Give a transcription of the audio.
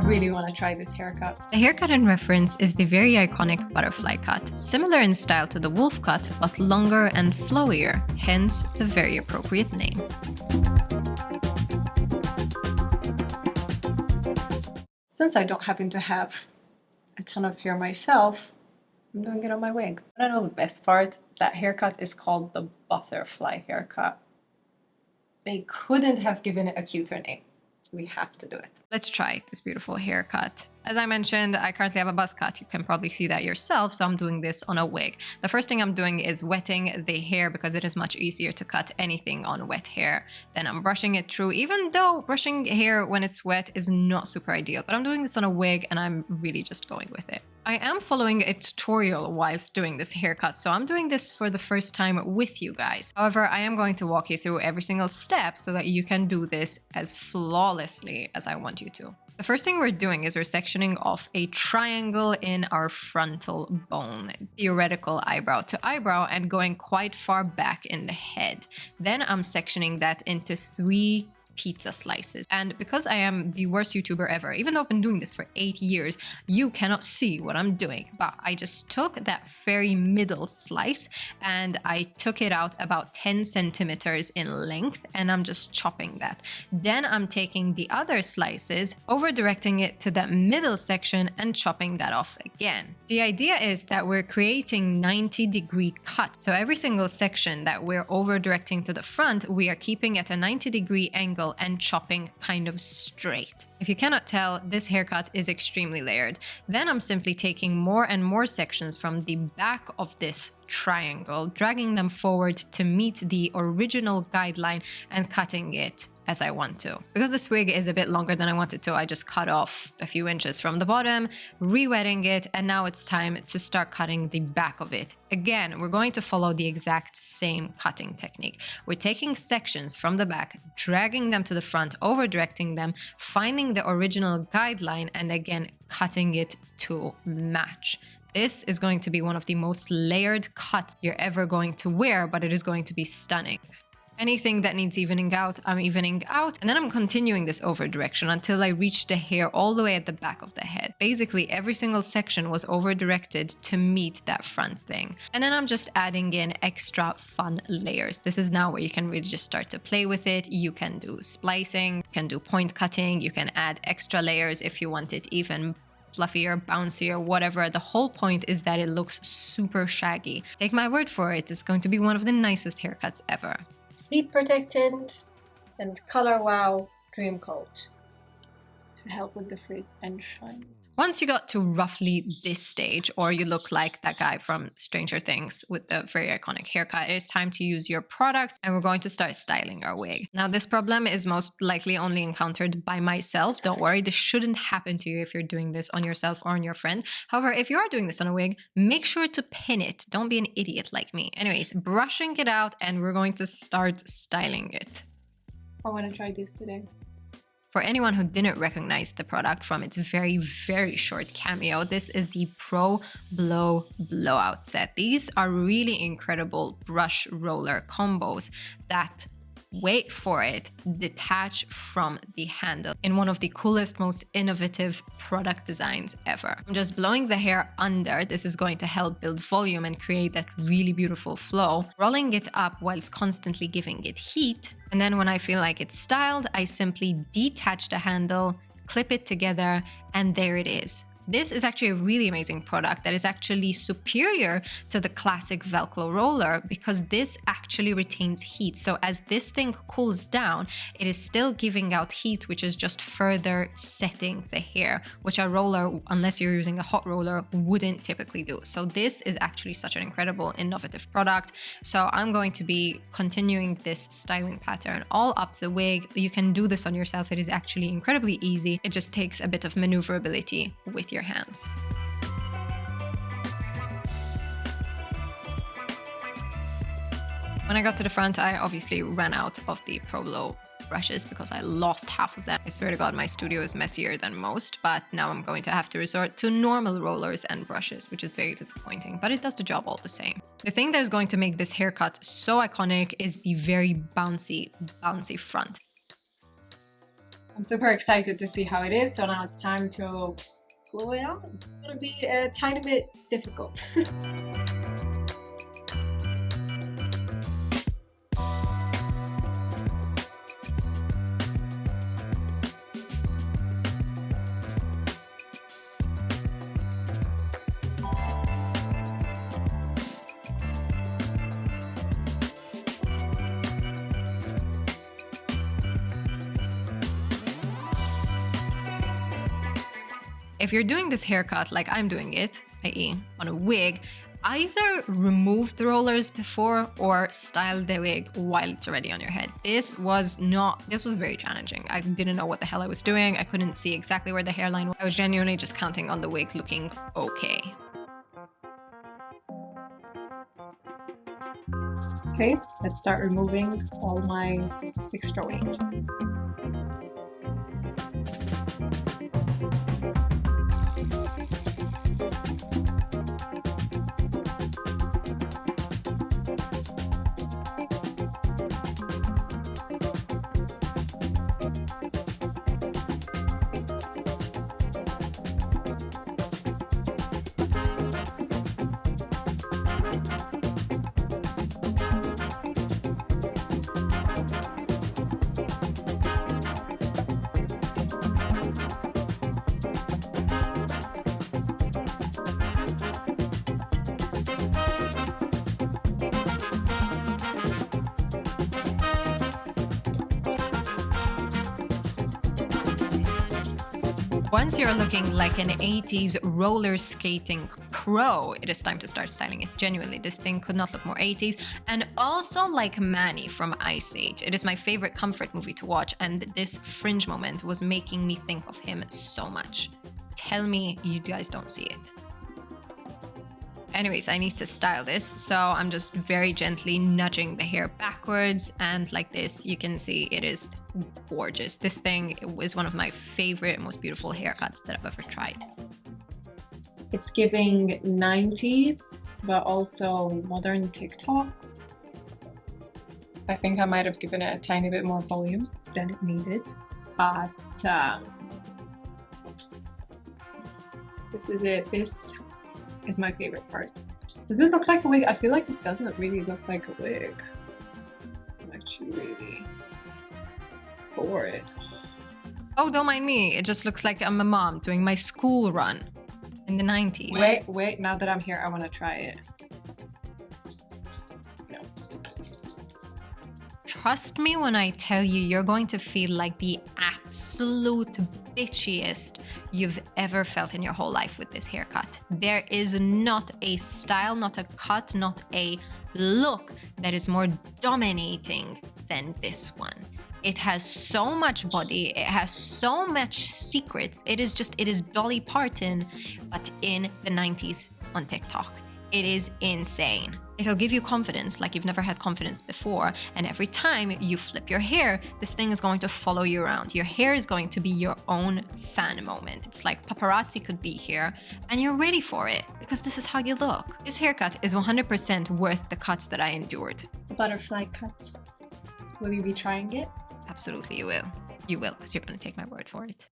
really want to try this haircut. The haircut in reference is the very iconic butterfly cut, similar in style to the wolf cut, but longer and flowier, hence the very appropriate name. Since I don't happen to have a ton of hair myself, I'm doing it on my wig. I know the best part, that haircut is called the butterfly haircut. They couldn't have given it a cuter name. We have to do it. Let's try this beautiful haircut. As I mentioned, I currently have a buzz cut. You can probably see that yourself, so I'm doing this on a wig. The first thing I'm doing is wetting the hair because it is much easier to cut anything on wet hair. Then I'm brushing it through, even though brushing hair when it's wet is not super ideal. But I'm doing this on a wig and I'm really just going with it. I am following a tutorial whilst doing this haircut, so I'm doing this for the first time with you guys. However, I am going to walk you through every single step so that you can do this as flawlessly as I want you to. The first thing we're doing is we're sectioning off a triangle in our frontal bone, theoretical eyebrow to eyebrow, and going quite far back in the head. Then I'm sectioning that into 3 pizza slices. And because I am the worst YouTuber ever, even though I've been doing this for 8 years, you cannot see what I'm doing. But I just took that very middle slice and I took it out about 10 centimeters in length, and I'm just chopping that. Then I'm taking the other slices, over directing it to that middle section and chopping that off again. The idea is that we're creating 90-degree cut. So every single section that we're over directing to the front, we are keeping at a 90-degree angle and chopping kind of straight. If you cannot tell, this haircut is extremely layered. Then I'm simply taking more and more sections from the back of this triangle, dragging them forward to meet the original guideline and cutting it as I want to. Because this wig is a bit longer than I wanted to, I just cut off a few inches from the bottom, re-wetting it, and now it's time to start cutting the back of it. Again, we're going to follow the exact same cutting technique. We're taking sections from the back, dragging them to the front, over-directing them, finding the original guideline, and again, cutting it to match. This is going to be one of the most layered cuts you're ever going to wear, but it is going to be stunning. Anything that needs evening out, I'm evening out, and then I'm continuing this over direction until I reach the hair all the way at the back of the head. Basically, every single section was over directed to meet that front thing. And then I'm just adding in extra fun layers. This is now where you can really just start to play with it. You can do splicing, you can do point cutting, you can add extra layers if you want it even fluffier, bouncier, whatever. The whole point is that it looks super shaggy. Take my word for it, it's going to be one of the nicest haircuts ever. Heat protectant and Color Wow Dream Coat to help with the frizz and shine. Once you got to roughly this stage, or you look like that guy from Stranger Things with the very iconic haircut, it's time to use your products and we're going to start styling our wig. Now, this problem is most likely only encountered by myself. Don't worry, this shouldn't happen to you if you're doing this on yourself or on your friend. However, if you are doing this on a wig, make sure to pin it. Don't be an idiot like me. Anyways, brushing it out and we're going to start styling it. I want to try this today. For anyone who didn't recognize the product from its very, very short cameo, this is the Pro Blow Blowout set. These are really incredible brush roller combos that, wait for it, detach from the handle in one of the coolest, most innovative product designs ever. I'm just blowing the hair under. This is going to help build volume and create that really beautiful flow, rolling it up whilst constantly giving it heat. And then when I feel like it's styled, I simply detach the handle, clip it together, and there it is. This is actually a really amazing product that is actually superior to the classic Velcro roller because this actually retains heat. So as this thing cools down, it is still giving out heat, which is just further setting the hair, which a roller, unless you're using a hot roller, wouldn't typically do. So this is actually such an incredible, innovative product. So I'm going to be continuing this styling pattern all up the wig. You can do this on yourself. It is actually incredibly easy. It just takes a bit of maneuverability with your hands. When I got to the front, I obviously ran out of the Pro Blow brushes because I lost half of them. I swear to God, my studio is messier than most, but now I'm going to have to resort to normal rollers and brushes, which is very disappointing, but it does the job all the same. The thing that is going to make this haircut so iconic is the very bouncy front. I'm super excited to see how it is. So now it's time to glue it on. It's gonna be a tiny bit difficult. If you're doing this haircut like I'm doing it, i.e. on a wig, either remove the rollers before or style the wig while it's already on your head. This was very challenging. I didn't know what the hell I was doing. I couldn't see exactly where the hairline was. I was genuinely just counting on the wig looking okay. Okay, let's start removing all my extra weight. Once you're looking like an 80s roller skating pro, it is time to start styling it. Genuinely, this thing could not look more 80s. And also like Manny from Ice Age. It is my favorite comfort movie to watch, and this fringe moment was making me think of him so much. Tell me you guys don't see it. Anyways, I need to style this, so I'm just very gently nudging the hair backwards, and like this, you can see it is gorgeous. This thing is one of my favorite, most beautiful haircuts that I've ever tried. It's giving 90s, but also modern TikTok. I think I might have given it a tiny bit more volume than it needed, but this is it. This is my favorite part. Does this look like a wig? I feel like it doesn't really look like a wig. I'm actually really bored. Oh, don't mind me. It just looks like I'm a mom doing my school run in the 90s. Wait, now that I'm here, I want to try it. No. Trust me when I tell you, you're going to feel like the absolute bitchiest you've ever felt in your whole life with this haircut. There is not a style, not a cut, not a look that is more dominating than this one. It has so much body, it has so much secrets. It is Dolly Parton, but in the 90s on TikTok. It is insane. It'll give you confidence like you've never had confidence before. And every time you flip your hair, this thing is going to follow you around. Your hair is going to be your own fan moment. It's like paparazzi could be here and you're ready for it because this is how you look. This haircut is 100% worth the cuts that I endured. Butterfly cut. Will you be trying it? Absolutely, you will. You will, because you're going to take my word for it.